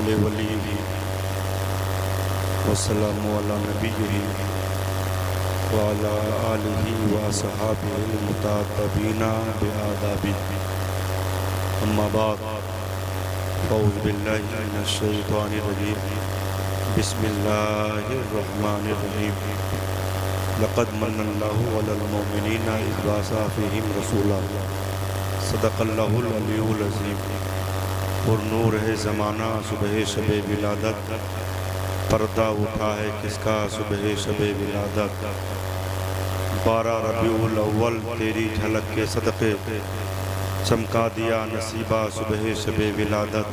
कुल्लि वलिय्यि वस्सलामु अला नबिय्यि व अला आलिहि व अस्हाबिहिल मुताक़िबीना बिआदाबि अम्मा बाद अऊज़ु बिल्लाहि मिनश शैतानिर रजीम बिस्मिल्लाहिर रहमानिर रहीम लक़द मन्नल्लाहु अलल मुमिनीना इज़ बअसा फ़ीहिम रसूला सदक़ल्लाहुल अलियुल अज़ीम। और नूर है ज़माना सुबह शबे विलादत, पर्दा उठा है किसका सुबह शबे विलादत। 12 रबीउल अव्वल तेरी झलक के सदक़े चमका दिया नसीबा सुबह शबे विलादत।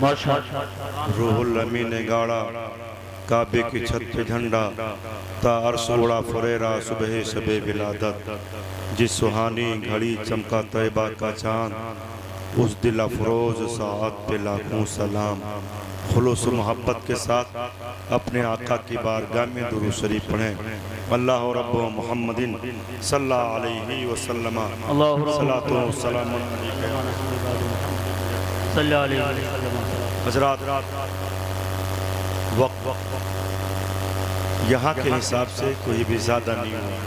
रूहुल अमीन ने गाड़ा काबे की छत पे झंडा, ता अर्श उड़ा फुरेरा सुबह शबे विलादत। जिस सुहानी घड़ी चमका तैबा का चांद, उस दिल अफरोज साअत पे लाखों सलाम। खुलूस मोहब्बत के साथ अपने आका की बारगाह में दुरूद शरीफ पढ़ें। अल्लाह रब्बु मुहम्मदिन सल्लल्लाहु अलैहि वसल्लम सलातो व सलाम हज़रात। वक्त यहाँ के हिसाब से कोई भी ज़्यादा नहीं हुआ।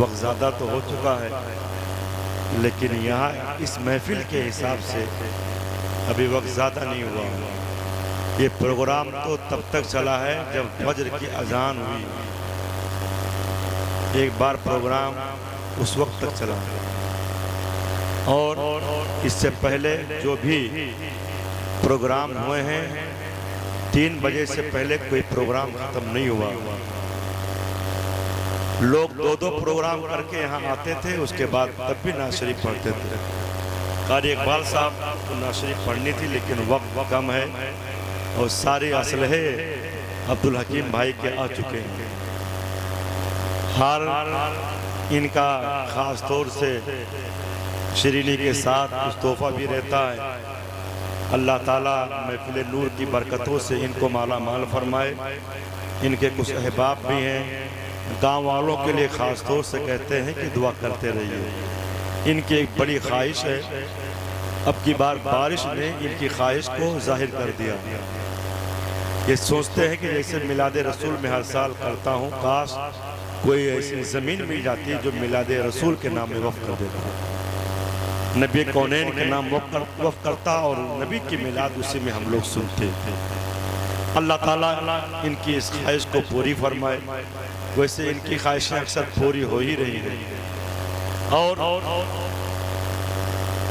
वक्त ज़्यादा तो हो चुका है, लेकिन यहाँ इस महफिल के हिसाब से अभी वक्त ज़्यादा नहीं हुआ। ये प्रोग्राम तो तब तक चला है जब फजर की अजान हुई। एक बार प्रोग्राम उस वक्त तक चला, और इससे पहले जो भी प्रोग्राम हुए हैं 3 बजे से पहले कोई प्रोग्राम ख़त्म नहीं हुआ। लोग 2-2 प्रोग्राम करके यहाँ आते थे, उसके बाद तब भी नात शरीफ पढ़ते थे। कारी इकबाल साहब को नात शरीफ पढ़नी थी, लेकिन वक्त कम है और सारे असलहे अब्दुल हकीम भाई के आ चुके हैं। हर इनका ख़ास तौर से शरीनी के साथ कुछ तोहफा भी रहता है। अल्लाह ताला महफिल नूर की बरकतों से इनको माला माल फरमाए। इनके कुछ अहबाब भी हैं, गांव वालों के लिए ख़ास तौर से कहते हैं कि दुआ करते रहिए। इनकी एक बड़ी ख्वाहिश है, अब की बार बारिश ने इनकी ख्वाहिश को जाहिर कर दिया। ये सोचते हैं कि जैसे मिलाद रसूल में हर साल करता हूँ, काश कोई ऐसी ज़मीन मिल जाती जो मिलाद रसूल के नाम में वक़्फ़ कर देता, नबी कौनैन के नाम वक़्फ़ करता और नबी की मिलाद उसी में हम लोग सुनते। अल्लाह ताला इनकी इस ख्वाहिश को पूरी फरमाए। वैसे इनकी ख्वाहिशें अक्सर पूरी हो ही रही हैं, और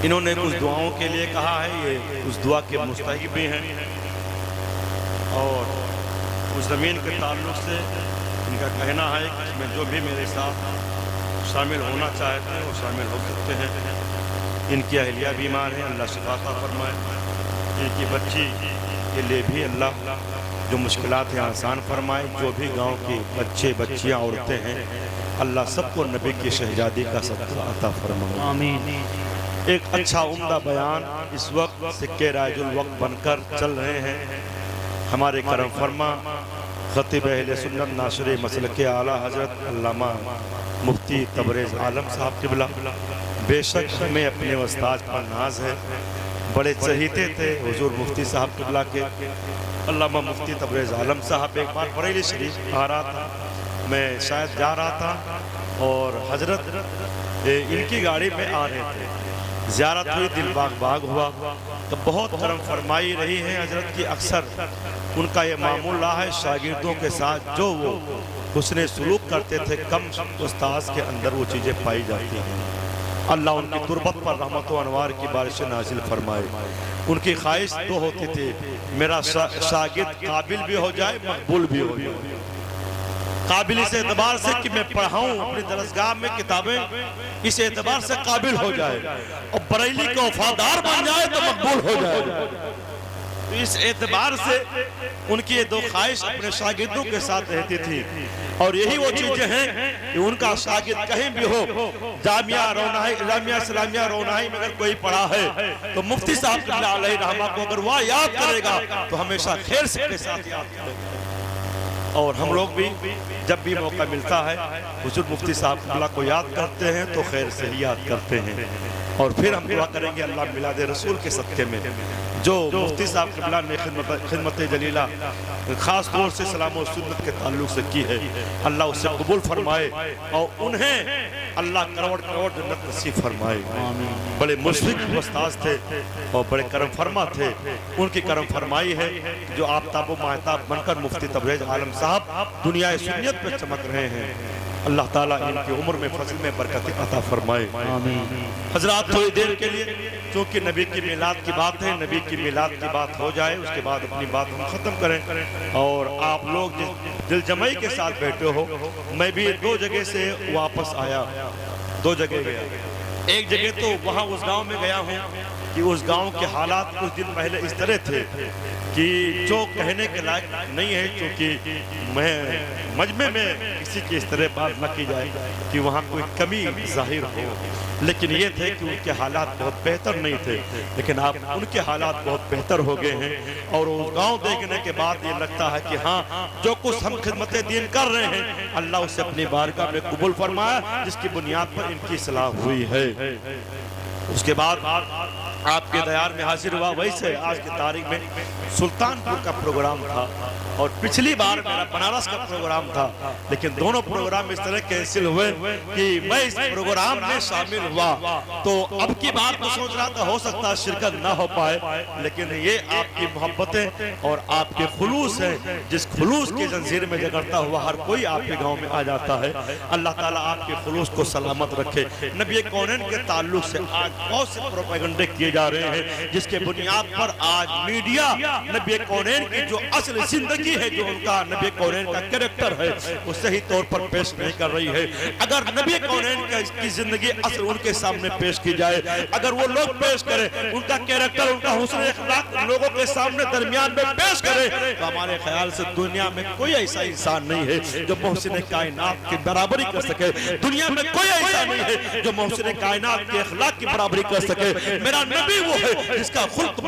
इन्होंने कुछ दुआओं के लिए कहा है, ये उस दुआ के मुस्तहिक़ भी हैं। और उस ज़मीन के ताल्लुक़ से इनका कहना है कि इसमें जो भी मेरे साथ शामिल होना चाहते हैं वो शामिल हो सकते हैं। इनकी अहलिया बीमार है, अल्लाह शिफा अता फरमाए। इनकी बच्ची के लिए भी अल्लाह जो मुश्किलात हैं आसान फरमाए। जो भी गांव की बच्चे बच्चियां औरतें हैं, अल्लाह सबको नबी की शहजादी का सदका अता फरमाए, आमीन। एक अच्छा उम्दा बयान इस वक्त सिक्के राजुल वक्त बनकर चल रहे हैं। हमारे करम फरमा खतीब अहले सुन्नत नासिर मसलके आला हज़रत अल्लामा मुफ्ती तबरेज़ आलम साहब क़िबला। बेशक हमें अपने उस्ताद पर नाज है, बड़े चहीते थे हुजूर मुफ्ती साहब क़िबला के। अल्लामा मुफ्ती तबरेज़ आलम साहब एक बार बरेली शरीफ आ रहा था, मैं शायद जा रहा था और हजरत इनकी गाड़ी में आ रहे थे। ज़ियारत हुई, दिल बाग बाग हुआ, तो बहुत करम फरमाई रही है हजरत की। अक्सर उनका ये मामूल रहा है शागिर्दों के साथ जो वो हुस्ने सुलूक करते थे, कम उस्ताद के अंदर वो चीज़ें पाई जाती हैं। अल्लाह उनकी तुरबत पर रहमत व अनवार की बारिशें नाजिल फरमाए। उनकी ख्वाहिश तो होती थी मेरा शागिर्द काबिल भी हो जाए, मकबूल भी हो जाए। काबिल इस एतबार से कि मैं पढ़ाऊँ अपनी दरसगाह में किताबें, इस एतबार से काबिल हो जाए, और बरेली का वफादार बन जाए तो मकबूल हो जाए। तो इस एतबार से उनकी ये 2 ख्वाहिश अपने शागिर्दों के साथ रहती थी। और यही वो चीज़ें हैं कि उनका शागिर्द कहीं भी हो, जामिया इस्लामिया रोनाई में अगर कोई पढ़ा है तो मुफ्ती साहब अलैहि रहमा को अगर वह याद करेगा तो हमेशा खैर से के साथ याद करेगा। और हम लोग भी जब भी मौका मिलता है हुजूर मुफ्ती साहब अल्लाह को याद करते हैं तो खैर से ही याद करते हैं। और फिर हम दुआ करेंगे अल्लाह मिलाद रसूल के सदक़े में जो मुफ्ती साहब क़िबला ने खिदमत जलीला ख़ास तौर से सलाम और सुन्नत के ताल्लुक से की है, अल्लाह उससे कबूल फरमाए और उन्हें अल्लाह करोड़ करोड़ जन्नत नसीब फरमाए। बड़े मुशफ़िक़ उस्ताद थे और बड़े करम फरमा थे। उनकी करम फरमाई है जो आफ्ताब व महताब बनकर मुफ्ती तबरेज़ आलम साहब दुनिया सुन्नियत पे चमक रहे हैं। अल्लाह ताला इनकी उम्र में फजल में बरकत अता फरमाए। हजरात थोड़ी देर के लिए, क्योंकि नबी की मिलाद की बात है, नबी की मिलाद की बात हो जाए उसके बाद अपनी बात हम ख़त्म करें। और आप लोग दिल जमाई के साथ बैठे हो, मैं भी 2 जगह से वापस आया, 2 जगह गया। एक जगह तो वहाँ उस गांव में गया हूँ कि उस गांव के हालात कुछ दिन पहले इस तरह थे कि जो कहने के लायक नहीं है, क्योंकि मैं मजमे में किसी की इस तरह बात न की जाए कि वहाँ कोई कमी जाहिर हो, लेकिन ये थे कि उनके हालात बहुत बेहतर नहीं थे, लेकिन आप उनके हालात बहुत बेहतर हो गए हैं। और वो गांव देखने के बाद ये लगता है कि हाँ, जो कुछ हम खिदमत दीन कर रहे हैं अल्लाह उससे अपनी बारगाह में कबूल फरमाया, जिसकी बुनियाद पर इनकी इस्लाह हुई है। उसके बाद आपके दयार में हाजिर हुआ। वैसे आज की तारीख में सुल्तानपुर का प्रोग्राम था और पिछली बार मेरा बनारस का प्रोग्राम था, लेकिन दोनों प्रोग्राम इस तरह कैंसिल हुए कि मैं इस प्रोग्राम में शामिल हुआ। तो अब की बार तो सोच रहा था हो सकता है शिरकत ना हो पाए, लेकिन ये आपकी मोहब्बतें और आपके खुलूस है, जिस खुलूस की जंजीर में जगड़ता हुआ हर कोई आपके गाँव में आ जाता है। अल्लाह ताला आपके खुलूस को सलामत रखे। नबी कौनैन के ताल्लुक से आज बहुत से प्रोपेगेंडे किए जा रहे हैं, जिसके बुनियाद पर आज मीडिया नबी कौनैन की जो असल जिंदगी है, जो उनका नबी कौनैन का कैरेक्टर है, वो सही तौर पर पेश नहीं कर रही है। अगर नबी कौनैन की जिंदगी असल उनके सामने पेश की जाए, अगर वो लोग पेश करें उनका कैरेक्टर, उनका हुस्न अखलाक लोगों के सामने दरमियान में पेश करें, तो हमारे ख्याल से दुनिया में कोई ऐसा इंसान नहीं है जो मोहसिन कायनात की बराबरी कर सके। दुनिया में कोई ऐसा नहीं है जो मोहसिन कायनात के अखलाक की बराबरी कर सके। मेरा नबी वो है जिसका खुल्क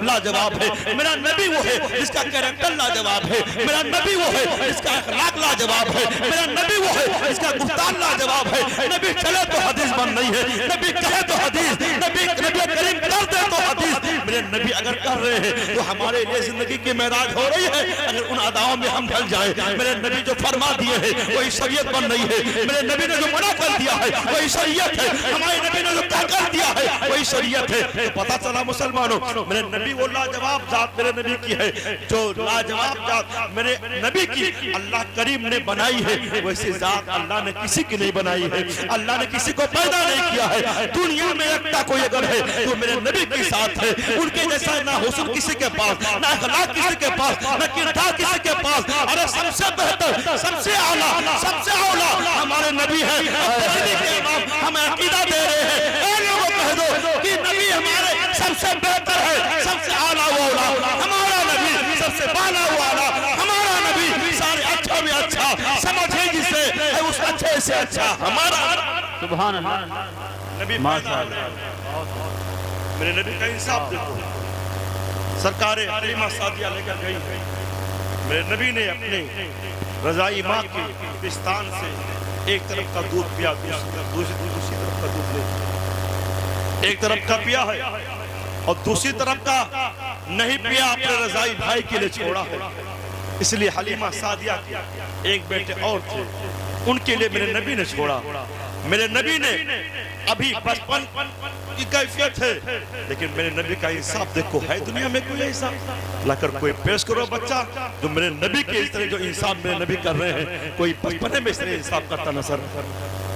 लाजवाब है, मेरा नबी वो है जिसका कैरेक्टर लाजवाब है, मेरा नबी वो है जिसका अखलाक लाजवाब है, मेरा नबी वो है जिसका गुफ्तान लाजवाब है। नबी चले तो हदीस बन रही है, नबी कहे तो हदीस, नबी करीम कर दे तो हदीस। मेरे नबी अगर कर रहे हैं तो हमारे लिए जिंदगी की मेराज हो रही है। अगर उन अदाओं में हम ढल जाए, मेरे नबी जो फरमा दिए है वही शरीयत बन रही है, मेरे नबी ने जो मना कर दिया है वही शरीयत है, हमारे नबी ने जो तय कर दिया है वही शरीयत है। तो पता चला मुसलमानों, मेरे नबी वो लाजवाब जात मेरे नबी की है, जो लाजवाब जात मेरे नबी की अल्लाह करीम ने बनाई है, वैसी जात अल्लाह ने किसी की नहीं बनाई है। अल्लाह ने किसी को पैदा नहीं किया है। दुनिया में एकता कोई अगर है तो मेरे नबी के साथ है। उनके जैसा ना हुस्न किसी के पास, ना अखलाक किसी के पास, ना किरदार किसी के पास। अरे सबसे बेहतर, सबसे आला, सबसे औला हमारे नबी है। हम अकीदा दे रहे हैं, लोगों कह दो कि नबी हमारे सबसे बेहतर है, सबसे आला वाला हमारा नबी, सबसे बाला वाला हमारा नबी, सारे अच्छा भी अच्छा समझे जिसे उस अच्छे से अच्छा हमारा। सुभान अल्लाह, नबी माशाअल्लाह, मेरे नबी का इंसाफ देखो। सरकार हलीमा सादिया लेकर गई, मेरे नबी ने अपने रजाई माँ के पिस्तान से एक तरफ का दूध पिया, दूसरी तरफ का दूध ले, एक तरफ का पिया है और दूसरी तरफ का नहीं पिया, अपने रजाई भाई के लिए छोड़ा है। इसलिए हलीमा सादिया के एक बेटे और थे, उनके लिए मेरे नबी ने छोड़ा। मेरे नबी ने अभी बचपन की कैफियत है, लेकिन मेरे नबी का इंसाफ देखो। है दुनिया में कोई ऐसा? लाकर कोई पेश करो बच्चा जो मेरे नबी के इस तरह जो इंसाफ मेरे नबी कर रहे हैं, कोई बचपने में इस तरह इंसाफ करता नजर।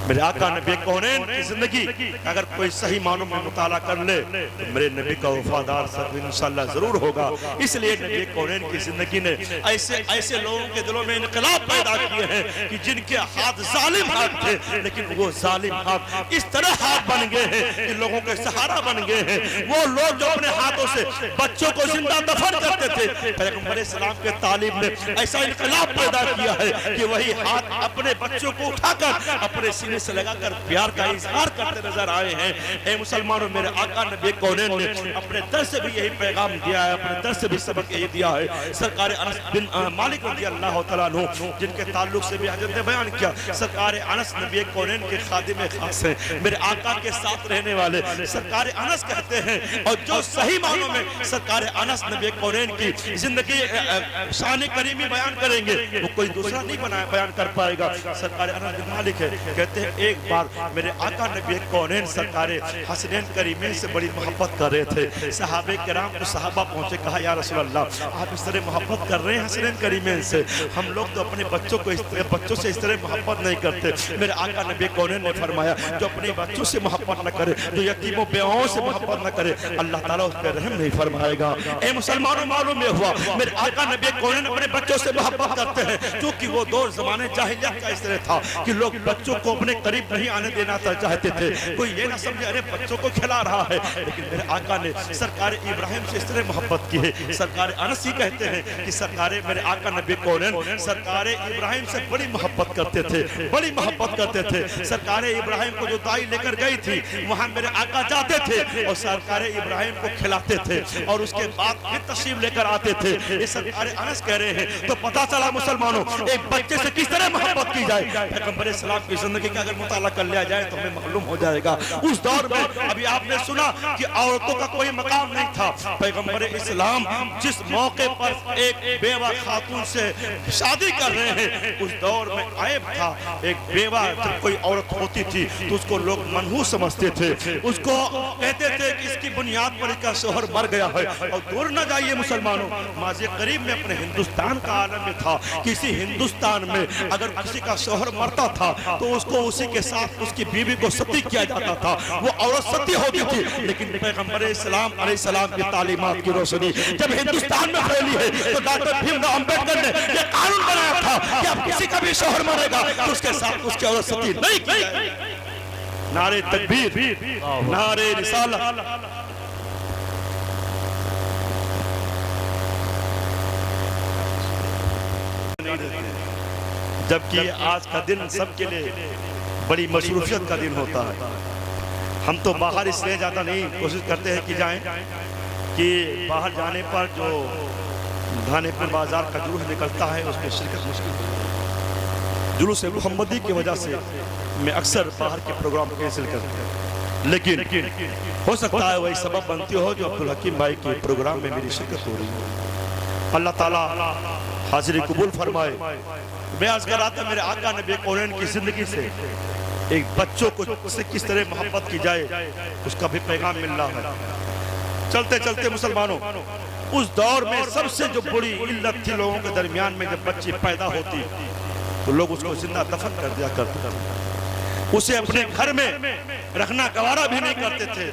मेरे आका नबी कौनैन की जिंदगी अगर कोई सही मानों में मुताला कर ले तो मेरे नबी का वफादार सब इंशाअल्लाह जरूर होगा। इसलिए नबी कौनैन की जिंदगी ने ऐसे ऐसे लोगों के दिलों में इनकलाब पैदा किए हैं कि जिनके हाथ जालिम हाथ थे, लेकिन वो जालिम हाथ इस तरह हाथ बन गए हैं कि लोगों के सहारा बन गए हैं। वो लोग जो अपने हाथों से बच्चों को जिंदा दफन करते थे, पैगंबर सलाम के तालीम ने ऐसा इनकलाब पैदा किया है कि वही हाथ अपने बच्चों को उठाकर अपने सीने सीने से लगाकर प्यार का इजहार करते नजर आए हैं। ए मुसलमानों, मेरे आका नबी कौनैन ने अपने दर से भी यही पैगाम दिया है, अपने दर से भी सबक यही दिया है। सरकार अनस बिन मालिक रज़ियल्लाहु तआला अन्हु, जिनके ताल्लुक से भी हजरत ने बयान किया, सरकार अनस नबी कौनैन के खादिम खास हैं, मेरे आका के साथ रहने वाले सरकार अनस कहते हैं। और जो सही मानों में सरकार अनस नबी कौनैन की जिंदगी शान करीमी बयान करेंगे वो कोई दूसरा नहीं बयान कर पाएगा। सरकार अनस बिन मालिक है, कहते हैं एक बार मेरे आका नबी कौनैन सरकार हसनैन करीमैन से बड़ी मोहब्बत कर रहे थे। सहाबे किराम को सहाबा पहुंचे, कहा या रसूल अल्लाह, आप इस तरह मोहब्बत कर रहे हैं हसनैन करीमैन से, हम लोग तो अपने बच्चों से इस तरह मोहब्बत नहीं करते। मेरे आका नबी कौनैन ने फरमाया, जो अपने बच्चों से मोहब्बत न करे, जो यतीमों बेवाओं से मोहब्बत न करे, अल्लाह ताला उस पर रहम नहीं फरमाएगा। ए मुसलमानों, मालूम ये हुआ मेरे आका नबी कौनैन अपने बच्चों से मोहब्बत करते हैं, क्योंकि वो दौर जमाने जाहिलियत का इस तरह था कि लोग बच्चों को अपने करीब नहीं आने देना चाहते थे। कोई ये ना समझे अरे बच्चों को खिला रहा है, लेकिन मेरे आका ने सरकार इब्राहिम से इस तरह मोहब्बत की है। सरकार अनस ही कहते हैं कि सरकार मेरे आका नबी कौनैन सरकार इब्राहिम से बड़ी मोहब्बत करते थे, बड़ी मोहब्बत करते थे। सरकार इब्राहिम को जो दाई लेकर गई थी, वहां मेरे आका जाते थे और सरकार इब्राहिम को खिलाते थे और उसके बाद फिर तशरीफ लेकर आते थे। ये सरकार अनस कह रहे हैं। तो पता चला मुसलमानों, एक बच्चे से किस तरह मोहब्बत की जाए। पैगंबर इस्लाम की जिंदगी का अगर मुताला कर लिया जाए तो हमें मालूम हो जाएगा। उस दौर में अभी आपने सुना कि औरतों का कोई मकाम नहीं था। पैगंबर इस्लाम जिस मौके पर एक बेवा खातून से शादी कर रहे हैं, उस दौर में ऐब था। एक बेवा जब कोई औरत होती थी तो उसको लोग मनहूस समझते थे, उसको कहते थे कि इसकी बुनियाद पर इसका शोहर मर गया है। और दूर न जाइए मुसलमानों, माज़े करीब में अपने हिंदुस्तान का आलम में था, किसी हिंदुस्तान में अगर किसी का शोहर मरता था तो उसको उसी के साथ उसकी बीवी को सती किया जाता था, वो औरत सती होती थी। लेकिन पैगंबर इस्लाम अलैहिस्सलाम की तालीमात की रोशनी जब हिंदुस्तान में फैली है तो डॉक्टर भीमराव अंबेडकर ने यह कानून बनाया था कि अब किसी का भी शोहर मरेगा तो उसके साथ उसकी औरत सती नहीं की जाएगी। नारे तकबीर, नारे रिसालत। जबकि आज का दिन सबके लिए बड़ी मशरूफियत का दिन होता है। हम तो बाहर इसलिए ज़्यादा नहीं कोशिश करते हैं कि जाएं कि बाहर जाने पर जो धानेपुर बाजार का जुलूस निकलता है उसमें शिरकत मुश्किल हो जाती है। जुलूस मोहम्मदी की वजह से मैं अक्सर बाहर के प्रोग्राम कैंसिल करता हूँ, लेकिन हो सकता है वही सबब बनती हो जो अब्दुल हकीम भाई के प्रोग्राम में मेरी शिरकत हो रही है। अल्लाह ताला हाजिरी कबूल फरमाए। मैं आज कर रहा था मेरे आका नबी कौनैन की जिंदगी से एक बच्चों को से किस तरह मोहब्बत की जाए उसका भी पैगाम मिल रहा है। चलते चलते मुसलमानों, उस दौर में सबसे जो बड़ी इल्लत थी लोगों के दरमियान में, जब बच्ची पैदा होती तो लोग उसको जिंदा दफन कर दिया करते थे, उसे अपने घर में रखना गवारा भी नहीं करते थे।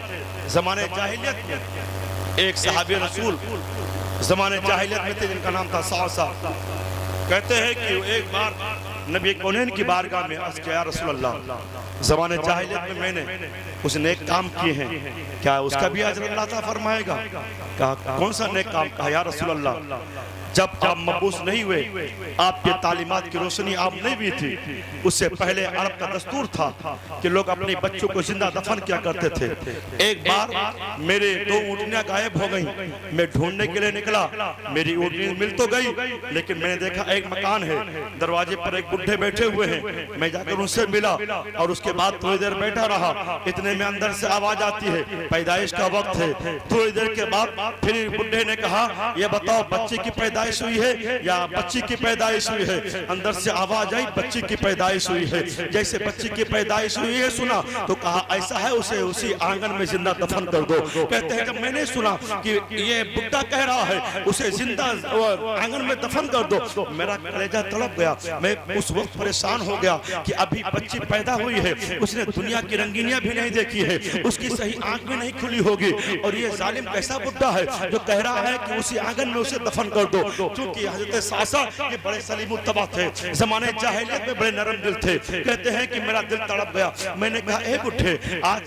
जमाने जाहिलियत में एक सहाबी रसूल जमाने जाहिलियत में थे जिनका नाम था सासा। कहते हैं कि एक बार नबी कौनैन की बारगाह में अर्ज़ किया, या रसूल अल्लाह, ज़माने जाहिलियत में मैंने कुछ नेक काम किए हैं, क्या उसका भी अजर अल्लाह ताला फरमाएगा? कहा कौन सा नेक काम? कहा या रसूल अल्लाह, जब आप मबूस नहीं हुए, आपके तालीमात की रोशनी आप नहीं भी थी, उससे पहले अरब का दस्तूर था कि लोग अपने बच्चों को जिंदा दफन किया करते थे। एक बार मेरे 2 ऊँटनियाँ गायब हो गईं, मैं ढूंढने के लिए निकला, मेरी ऊँटनी मिल तो गई, लेकिन मैंने देखा एक मकान है, दरवाजे पर एक बुढ़े बैठे हुए हैं। मैं जाकर उनसे मिला और उसके बाद थोड़ी देर बैठा रहा। इतने में अंदर से आवाज आती है, पैदाइश का वक्त है। थोड़ी देर के बाद फिर बुढ़े ने कहा, ये बताओ बच्चे की पैदाइश हुई है या बच्ची की पैदाइश हुई है? अंदर से आवाज आई, बच्ची की पैदाइश हुई है। जैसे बच्ची की पैदाइश हुई है सुना तो कहा, ऐसा है उसे उसी आंगन में जिंदा दफन कर दो। कहते हैं जब मैंने सुना कि ये बुड्ढा कह रहा है उसे जिंदा आंगन में दफन कर दो, तो मेरा कलेजा तड़प गया। मैं उस वक्त परेशान हो गया कि अभी बच्ची पैदा हुई है, उसने दुनिया की रंगीनियां भी नहीं देखी है, उसकी सही आंख भी नहीं खुली होगी, और ये जालिम कैसा बुड्ढा है जो कह रहा है कि उसी आंगन में उसे दफन कर दो। क्योंकि हजरत सासा ये बड़े सलीमुत्तबा थे, जमाने जाहिलियत में बड़े नरम दिल थे। कहते हैं कि मेरा दिल तड़प गया, मैंने कहा ए बुढ़े आज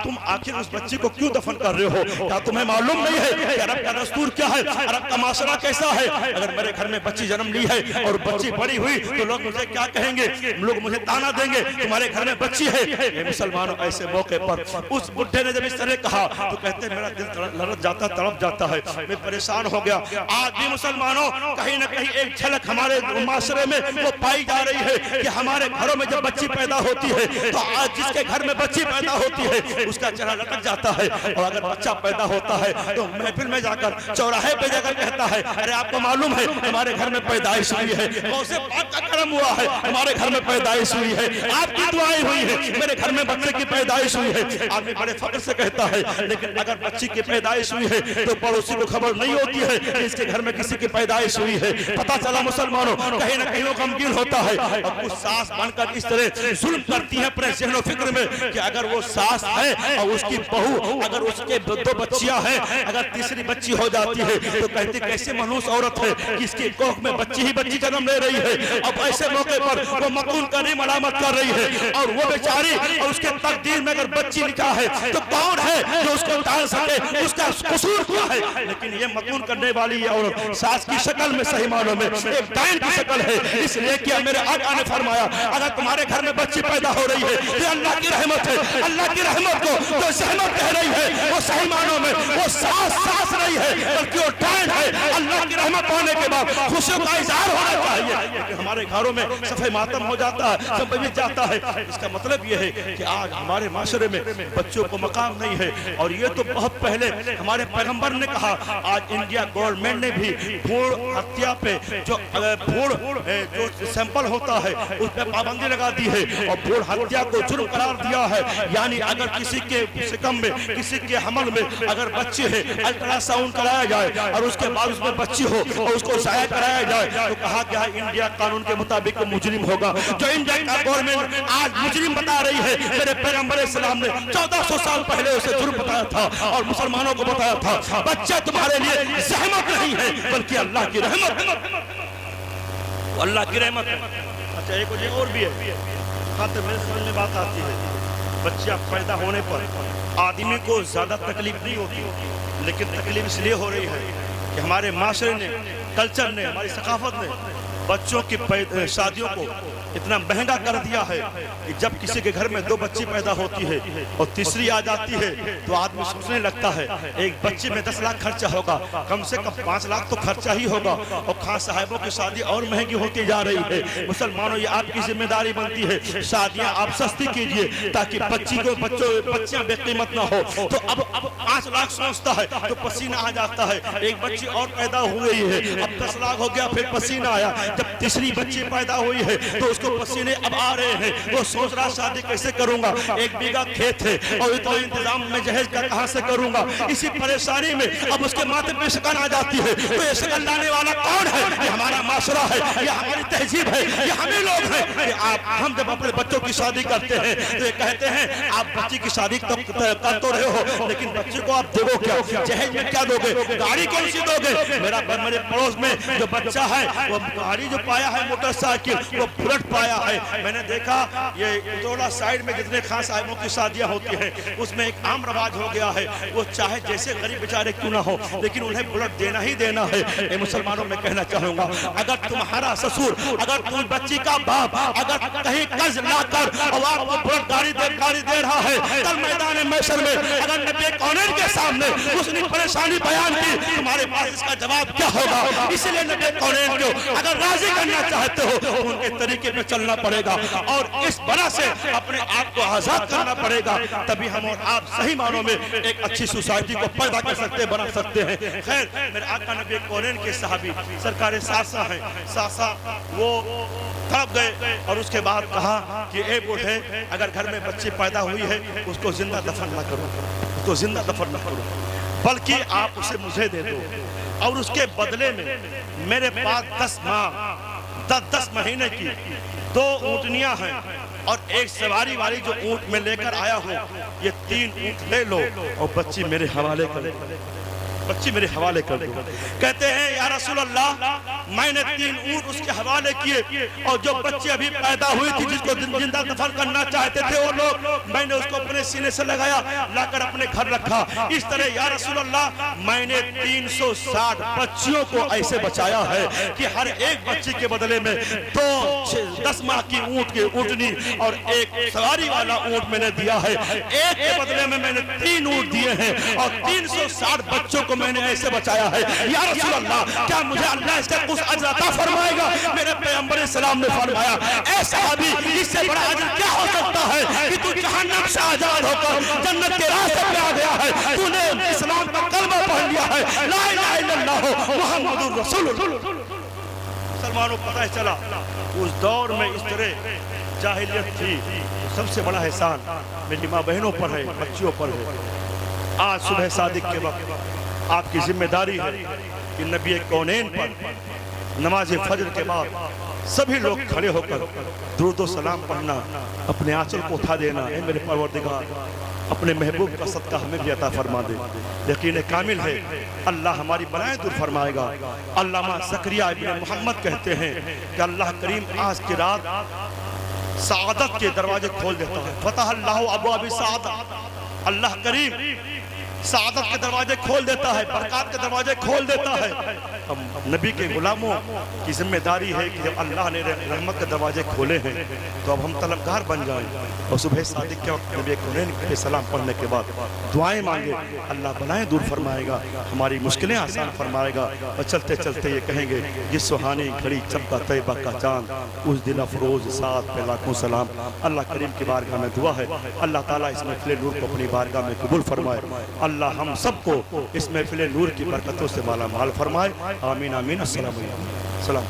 तुम आखिर उस बच्ची को क्यों दफन कर रहे हो? क्या तुम्हें मालूम नहीं है कि अरब का दस्तूर क्या है, अरब का माशरा कैसा है? अगर मेरे घर में बच्ची जन्म ली है और बच्ची बड़ी हुई तो लोग मुझे क्या कहेंगे? लोग मुझे ताना देंगे तुम्हारे घर में बच्ची है। ये मुसलमानों ऐसे मौके पर उस बुढ़े ने जब इस तरह कहा तो कहते मेरा दिल लड़क जाता, तड़प जाता है, मैं परेशान हो गया। आज भी मुसलमानों कहीं ना कहीं एक झलक हमारे माशरे में वो पाई जा रही है कि हमारे घरों में जब बच्ची पैदा होती है तो आज जिसके घर में बच्ची पैदा होती है उसका चेहरा लटक जाता है, और अगर बच्चा पैदा होता है तो महफिल में जाकर चौराहे पे जाकर कहता है अरे आपको मालूम है हमारे घर में पैदाइश हुई है, कौसे पाक का करम हुआ है, हमारे घर में पैदाइश हुई है, आपकी दुआएं हुई है, मेरे घर में बच्चे की पैदाइश हुई है। आदमी बड़े फख्र से कहता है, लेकिन अगर बच्ची की पैदाइश हुई है तो पड़ोसी को खबर नहीं होती है कि इसके घर में किसी की पैदाइश हुई है। पता चला मुसलमानों कहीं ना कहीं वो गमगीन होता है और कुछ सास बनकर इस तरह जुल्म करती है अपने ज़हन फिक्र में कि अगर वो सास है और उसकी बहू, अगर उसके दो बच्चियां हैं, अगर तीसरी बच्ची हो जाती है तो कहती कैसे मनहूस औरत है कि इसकी कोख में बच्ची ही बच्ची जन्म ले रही है। अब ऐसे मौके पर वो मकून का नहीं मलामत कर रही है और वो बेचारी और उसके तकदीर में अगर बच्ची लिखा है तो कौन है जो उसको टाल सके, उसका कसूर क्या है? लेकिन ये मकून करने वाली ये औरत सास की शक्ल में सही मानों में एक डायन की शक्ल है। इसलिए कि मेरे आका ने फरमाया अगर तुम्हारे घर में बच्ची पैदा हो रही है तो अल्लाह की रहमत है, अल्लाह की रहमत को जो सहमत कह रही है वो सही मानों में वो सास नहीं है बल्कि वो डायन है। अल्लाह की रहमत होने के बाद खुशियों का इजहार होना चाहिए। हमारे घरों में सफे मातम हो जाता है, सब बीत जाता है। इसका मतलब ये है कि आज हमारे माशरे में बच्चों को मकाम नहीं है, और ये तो बहुत पहले हमारे पैगंबर ने कहा। आज इंडिया गवर्नमेंट ने भी भ्रूण हत्या पे जो जो सैंपल होता है उस पर पाबंदी लगा दी है और भ्रूण हत्या को जुर्म करार दिया है। यानी अगर किसी के सिकम में, किसी के हमल में अगर बच्चे है अल्ट्रासाउंड कराया जाए और उसके बाद उसमें बच्ची हो और उसको जाया कराया जाए तो कहा गया है इंडिया कानून के मुताबिक मुजरिम होगा। जो इंडिया का गवर्नमेंट आज मुजरिम बता रही है, मेरे पैगंबर इस्लाम ने 1400 साल पहले उसे जुर्म बताया था और मुसलमानों को बताया था बच्चा तुम्हारे लिए रहमत नहीं है बल्कि अल्लाह की रहमत, अल्लाह की रहमत। अच्छा एक वजह और भी है, हाँ तो मेरे समझ में बात आती है बच्चा पैदा होने पर आदमी को ज्यादा तकलीफ नहीं होती, लेकिन तकलीफ इसलिए हो रही है कि हमारे माशरे ने, कल्चर ने, हमारी सकाफत ने बच्चों की शादियों को इतना महंगा कर दिया है कि जब किसी के घर में 2 बच्ची पैदा होती है और तीसरी आ जाती है तो आदमी सोचने लगता है एक बच्ची में 10 लाख खर्चा होगा, कम से कम 5 लाख तो खर्चा ही होगा। और खान साहबों की शादी और महंगी होती जा रही है। मुसलमानों ये आपकी जिम्मेदारी बनती है शादियां आप सस्ती कीजिए ताकि बच्चियां बेकीमत ना हो। तो अब 5 लाख सोचता है तो पसीना आ जाता है, एक बच्ची और पैदा हो गई है, अब 10 लाख हो गया, फिर पसीना आया, जब तीसरी बच्ची पैदा हुई है तो उसको पसीने अब आ रहे हैं, वो सोच रहा शादी कैसे करूंगा, 1 बीघा खेत है और इतना इंतजाम में जहेज का कहां से करूंगा। इसी परेशानी में अब उसके माथे पे शिकन आ जाती है। तो ये शिकन लाने वाला कौन है? ये हमारा माशरा है, ये हमारी तहजीब है, ये हमें लोग हैं। हम जब अपने बच्चों की शादी करते हैं तो ये कहते हैं आप बच्ची की शादी तो कर तो रहे हो, लेकिन बच्चे को आप दोगे क्या? जहेज में क्या दोगे? गाड़ी कौन सी दोगे? मेरे पड़ोस में जो बच्चा है वो गाड़ी जो पाया है मोटरसाइकिल, वो बुलेट पाया है। मैंने देखा ये इटोला साइड में जितने खान साहिबों की शादियां होती हैं उसमें एक आम रवाज हो गया है, वो चाहे जैसे गरीब बेचारे क्यों ना हो लेकिन उन्हें बुलेट देना ही देना है। ये मुसलमानों में कहना चाहूंगा अगर तुम्हारा ससुर, अगर तुम बच्ची का बाप अगर कहीं कर्ज लाकर और आपको बुलेट गाड़ी दे रहा है, कल मैदान महशर में अगर नबी कौनैन के सामने उसने परेशानी बयान की, तुम्हारे पास इसका जवाब क्या होगा? इसलिए नबी कौनैन को अगर राजी करना चाहते हो तो उनके तरीके पे चलना पड़ेगा और इस बना से अपने आप को आजाद करना पड़ेगा, तभी हम और आप सही मानों में एक अच्छी सोसाइटी को पैदा कर सकते, बना सकते हैं। खैर मेरे आका नबी कौनैन के सहाबी सरकार सासा हैं, सासा वो तड़प गए और उसके बाद कहा कि ए बूढ़े अगर घर में बच्ची पैदा हुई है उसको जिंदा दफन न करो, उसको जिंदा दफन न करो, बल्कि आप उसे मुझे दे दो और उसके बदले में मेरे पास 10 महीने की 2 ऊँटनियां हैं और एक सवारी वाली जो ऊँट में लेकर आया हूँ, ये 3 ऊँट ले लो और बच्ची मेरे हवाले कर। बच्ची मेरे हवाले कर दो। कहते हैं या रसूल अल्लाह, मैंने 3 ऊँट उसके हवाले किए और जो बच्ची अभी पैदा हुई थी जिसको जिंदा दफन करना चाहते थे वो लोग, मैंने उसको अपने सीने से लगाया, लाकर अपने घर रखा। इस तरह या रसूल अल्लाह मैंने 360 बच्चियों को ऐसे बचाया है कि हर एक बच्ची के बदले में 10 माह की ऊँट की ऊँटनी और एक सवारी वाला ऊँट मैंने दिया है। एक के बदले में मैंने 3 ऊँट दिए हैं और 360 बच्चों को मैंने ऐसे बचाया है। या रसूल अल्लाह, क्या मुझे अल्लाह इसका कुछ अजर अता फरमाएगा? मेरे पैगंबर सलाम ने फरमाया, ऐ सहाबी, इससे बड़ा अजर क्या हो सकता है कि तू जहन्नम से आजाद होकर जन्नत के रास्ते पे आ गया है। तूने इस्लाम का कलमा पढ़ लिया है, ला इलाहा इल्लल्लाह मुहम्मदुर रसूलुल्लाह। मुसलमानों को पता चला उस दौर में इस तरह जाहिलियत थी। सबसे बड़ा एहसान मेरी माँ बहनों पर है, बच्चियों पर है। आज सुबह सादिक के वक्त आपकी जिम्मेदारी है कि नबी कौनैन पर नमाज फजर के बाद सभी लोग खड़े होकर दुरूद व सलाम पढ़ना, अपने आंचल को उठा देना। ऐ मेरे परवरदिगार, अपने महबूब का सदका हमें भी अता फरमा दे। यकीन कामिल है अल्लाह हमारी बलाएं दूर फरमाएगा। अल्लामा ज़करिया इब्न मोहम्मद कहते हैं कि अल्लाह करीम आज की रात सआदत के दरवाजे खोल देता है। फतह अल्लाहु अबवाब सआदत, अल्लाह करीम सआदत के दरवाजे खोल देता है, बरकत के दरवाजे खोल देता है। हम नबी के गुलामों की जिम्मेदारी है कि जब अल्लाह ने रहमत के दरवाजे खोले हैं तो अब हम तलबगार बन जाएं और सुबह सादिक के वक्त नबी कौनैन पे सलाम पढ़ने के बाद दुआएं मांगे। अल्लाह बलाएं दूर फरमाएगा, हमारी मुश्किलें आसान फरमाएगा और चलते चलते ये कहेंगे, ये सुहानी घड़ी चमका तैयबा का चांद, उस दिन अफरोज साथ पे लाखों सलाम। अल्लाह करीम की बारगाह में दुआ है, अल्लाह ताला इस महफिल नूर को अपनी बारगाह में कबूल फरमाए। अल्लाह हम सबको इस महफिल नूर की बरकतों से माला माल फरमाए। आमीन आमीन। अस्सलाम वालेकुम। सलाम।